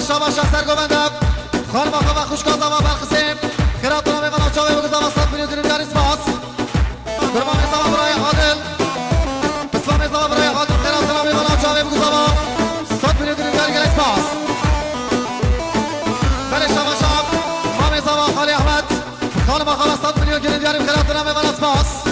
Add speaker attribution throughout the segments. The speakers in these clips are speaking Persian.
Speaker 1: شما شخصر گوندم خانم آقا و خوشگاه و برخسیم خیراتون رو میمانم چاوه بگذام از 100 میلیون دیگر اسماس درمان میزام برای عادل بسما میزام برای عادل خیراتون رو میمانم چاوه بگذام 100 میلیون دیگر اسماس بله شما شب ما میزام خالی احمد خانم آقا 100 میلیون دیگر خیراتون رو میمانم اسماس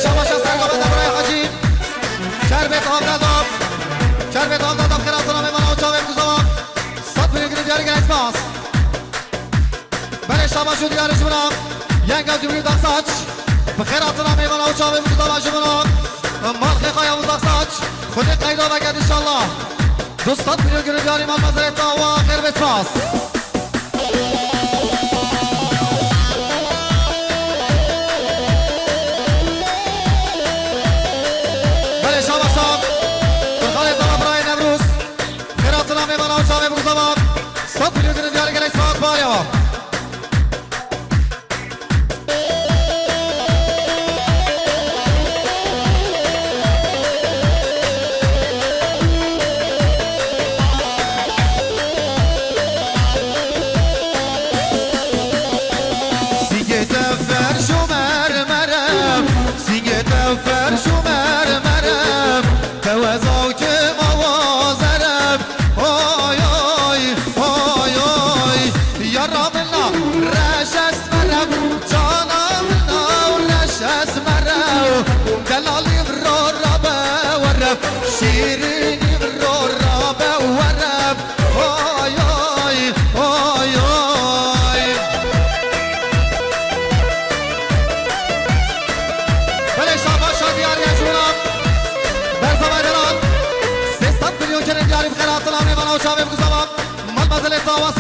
Speaker 1: شاباش سرگاه بده برای حاجی شربت آب دادم شربت آب دادم خیراتنا میمانه و چاوه بگذارم 100 میلیون گیری دیاری گریز باز بله شاباش و دیاری جمونم ینگا جمونی داکساچ بخیراتنا میمانه و چاوه بگذارم جمونم مال خیخایا و داکساچ خودی قیدا بگرد انشالله 200 میلیون گیری دیاری مال مزرعتا و خیر بیت باز صد میلیون گیری دیاری گلیس باز باریا سینگت فرش و مرمرم سینگت فرش و مرمرم توزا که موازرم آی آی آی آی یا رامنا رش اسمرم جانمنا رش اسمرم دلالی رو را بورم شیرینی رو را بورم آی آی آی آی بله شاباش دیاری اشونم در زمان دران 300 میلیون چنین دیاری بخیرات نام نیوان و شاوه بگذارم مال بزل تاواس